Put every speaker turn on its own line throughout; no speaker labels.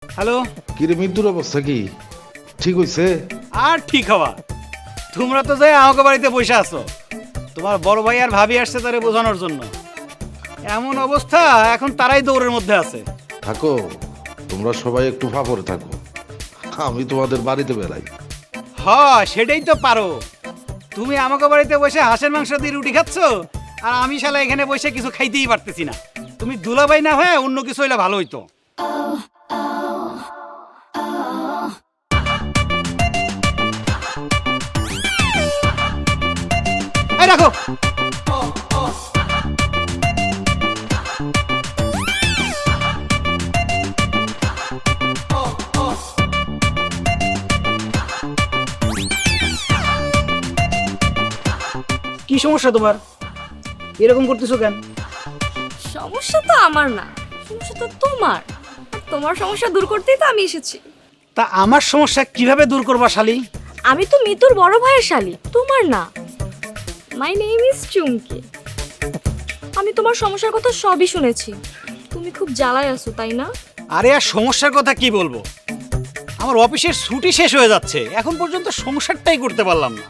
Hello.
কিরে মৃত্যুর অবস্থা কি ঠিক হইছে?
আর ঠিক হওয়া, তোমরা তো যাই আমাকে বাড়িতে বসে আছো। তোমার বড় ভাই আর ভাবি আসছে তারে বোঝানোর জন্য। এমন অবস্থা, এখন তারাই দৌড়ের মধ্যে আছে।
থাকো, তোমরা সবাই একটু ফাপড়ে থাকো, আমি তোমাদের বাড়িতে বেড়াই।
হ, সেটাই তো পারো। তুমি আমাকে বাড়িতে বসে হাঁসের মাংস দিয়ে রুটি খাচ্ছ, আর আমি শালা এখানে বসে কিছু খাইতেই পারতেছি না। তুমি দুলাভাই না হয়ে অন্য কিছু হইলে ভালো হইতো। এই রাখো। কি সমস্যা তোমার? এরকম করতেছো কেন?
সমস্যা তো আমার না, সমস্যা তো তোমার। আর তোমার সমস্যা দূর করতেই তো আমি এসেছি।
তা আমার সমস্যা কিভাবে দূর করবা শালি?
আমি তো মিতুর বড় ভাইয়ের শালী, তোমার না। মাই নেম ইজ চুমকি। আমি তোমার সমস্যার কথা সবই শুনেছি। তুমি খুব জ্বালায় আছো, তাই না?
আরে আর সমস্যার কথা কি বলবো, আমার অফিসের ছুটি শেষ হয়ে যাচ্ছে, এখন পর্যন্ত সংসারটাই করতে পারলাম না।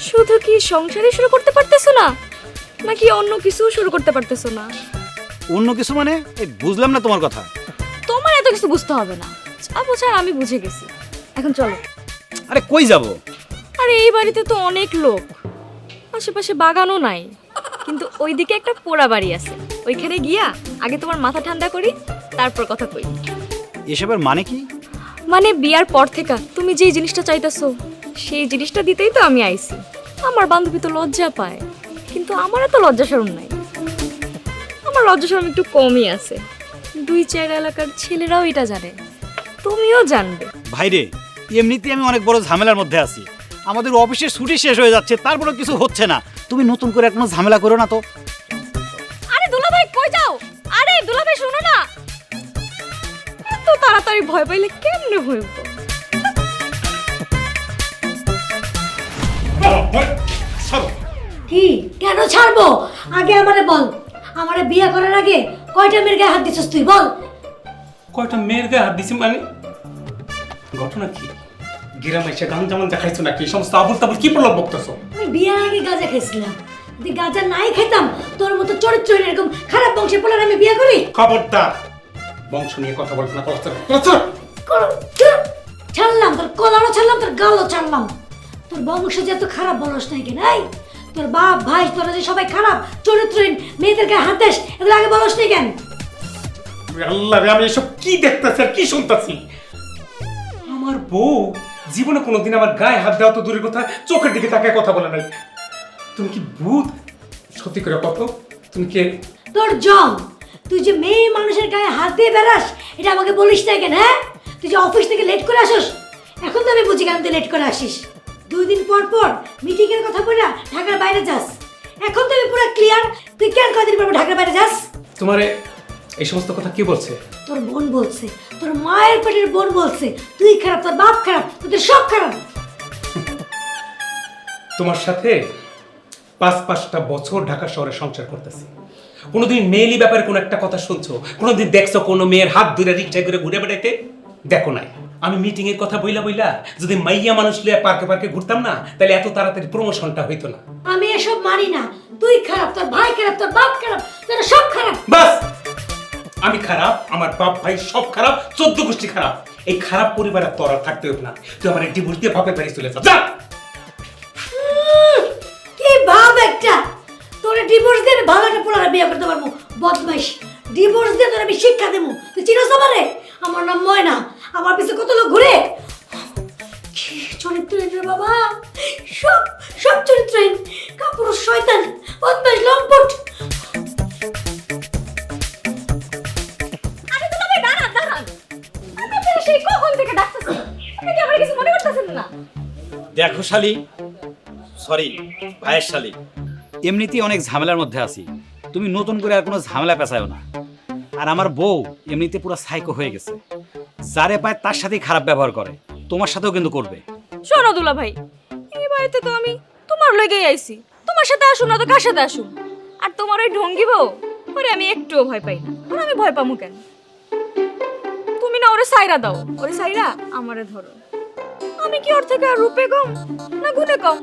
শুধু কি সংসারই শুরু করতে পারতেছো না, নাকি অন্য কিছু শুরু করতে পারতেছো না?
অন্য কিছু মানে? এই বুঝলাম না তোমার কথা।
তোমার এত কিছু বুঝতে হবে না, যা বোঝার আমি বুঝে গেছি। এখন চলো।
আরে কই যাব?
আরে এই বাড়িতে তো অনেক লোক, আশেপাশে বাগানও নাই, কিন্তু ওইদিকে একটা পোড়া বাড়ি আছে। ওইখানে গিয়া আগে তোমার মাথা ঠান্ডা করি, তারপর কথা কই।
এসবের মানে কি?
মানে বিয়ার পর থেকে তুমি যেই জিনিসটা চাইতেছো সেই জিনিসটা দিতেই তো আমি আইছি। আমার বান্ধবী তো লজ্জা পায়, কিন্তু আমার তো লজ্জা শরম নাই। আমার লজ্জা শরম একটু কমই আছে। 2-4 এলাকার ছেলেরাও এটা জানে, তুমিও জানবে।
ভাইরে, এমনিতেই আমি অনেক বড় ঝামেলার মধ্যে আছি। আমাদের অফিসের ছুটি শেষ হয়ে যাচ্ছে, তারপরে কিছু হচ্ছে না। তুমি নতুন করে কোনো ঝামেলা করো না তো।
আরে দুলাভাই কই যাও? আরে দুলাভাই শোনো না, এত তাড়াতাড়ি ভয় পাইলে কেমনে হইব?
কি কেন ছাড়বো? আগে আমারে বল, আমারে বিয়ে করার আগে কয়টা মেয়ের গায়ে হাত দিছিস তুই বল?
কয়টা মেয়ের গায়ে হাত দিছি মানে? ঘটনা কি? গ্রামে এসে গান জামান দেখাইছো নাকি? এই সমস্ত আবুল তাবুল কি প্রলোভ বকতেছো?
আমি বিয়ের আগে গাঁজা খেয়েছিলাম। যদি গাঁজা নাই খেতাম তোর মতো চরিত্রহীন এরকম খারাপ বংশের পোলার আমি বিয়ে করি?
খবরদার বংশ নিয়ে কথা বলতে না।
ছাড়লাম তোর কলারও ছাড়লাম, তোর গালও ছাড়লাম। তোর বংশ যে এত খারাপ বলস নাই কেন? এই তোর বাপ ভাই তোরা যে সবাই খারাপ চরিত্রহীন মেয়েদের গায়ে হাত দেস, এগুলো আগে বলস নাই কেন?
আল্লাহ রে, আমি এসব কি দেখতেছি আর কি শুনতেছি? আমার বউ জীবনে কোনোদিন আমার গায়ে হাত দেওয়া তো দূরের কথা, চোখের দিকে তাকায় কথা বলে নাই। তুমি কি ভূত? সত্যি করে কত তুমি কে?
তোর জং, তুই যে মেয়ে মানুষের গায়ে হাত দিয়ে বেড়াস এটা আমাকে বলিস না কেন? হ্যাঁ, তুই যে অফিস থেকে লেট করে আসিস, এখন তো আমি বুঝি কেন তুই লেট করে আসিস। 2 দিন পর পর মিটিং এর কথা বলে ঢাকার বাইরে যাস, এখন তো আমি পুরো ক্লিয়ার তুই কেন কয়দিন পর পর ঢাকার বাইরে যাস?
তোমারে এই সমস্ত কথা কি বলছে?
তোর বোন বলছে, তোর মায়ের পেটের বোন বলছে তুই খারাপ, তোর বাপ খারাপ, তোদের সব খারাপ।
তোমার সাথে 5-5টা বছর ঢাকা শহরে সংসার করতেছি, কোনোদিন মেয়েলি ব্যাপারে কোনো একটা কথা শুনছো? কোনোদিন দেখছো কোনো মেয়ের হাত ধরে রিক্সায় করে ঘুরে বেড়াইতে? দেখো নাই। আমি মিটিং এর কথা বইলা বইলা যদি মাইয়া মানুষ লিয়ে পার্কে পার্কে ঘুরতাম না, তাহলে এত তাড়াতাড়ি প্রমোশনটা হইতো না।
আমি এসব মানি না। তুই খারাপ, তোর ভাই খারাপ, তোর বাপ খারাপ, তোরা সব খারাপ।
বাস, আমি খারাপ, আমার বাপ ভাই সব খারাপ, 14 গোষ্ঠী খারাপ। এই খারাপ পরিবারে তোর আর থাকতে হবে না। তুই আমার ডিভোর্স দিয়ে বাপের বাড়ি চলে যা।
কি ভাব একটা, তোরে ডিভোর্স দিয়ে ভালো একটা পোলারে বিয়ে করতে পারবো? বদমাইশ, ডিভোর্স দিয়ে তোর আমি শিক্ষা দেবো। তুই চিনোস আমারে? আমার নাম ময়না, আমার পিছে কত লোক ঘুরে। কি চরিত্রহীন রে বাবা, সব সব চরিত্রহীন, কাপুরুষ, শয়তান, বদমাইশ, লম্পট।
আরে দুলাভাই দাঁড়ান দাঁড়ান, আপনারা সেই কখন থেকে ডাকতেছেন? আপনি কি আমার কিছু মনে করতেছেন না?
দেখো শালি, সরি ভাইয়ের শালি, এমনিতেই অনেক ঝামেলার মধ্যে আছি। তুমি নতুন করে আর কোনো ঝামেলা পেঁচায়ও না। আর আমার বউ এমনিতে পুরো সাইকো হয়ে গেছে, যারে পায় তার সাথেই খারাপ ব্যবহার করে, তোমার সাথেও কিন্তু করবে।
শোনো দুলাভাই, এই বাড়িতে তো আমি তোমার লেগেই আইছি। তোমার সাথে আসুন না তো কার সাথে আসুন? আর তোমার ওই ঢঙ্গি বউ, ওরে আমি একটুও ভয় পাই না। আর আমি ভয় পামু কেন? তুমি না ওরে ওরে সাইরা দাও, ওরে সাইরা আমারে ধরো। আমি কি ওর থেকে আর রূপে কম না গুণে কম?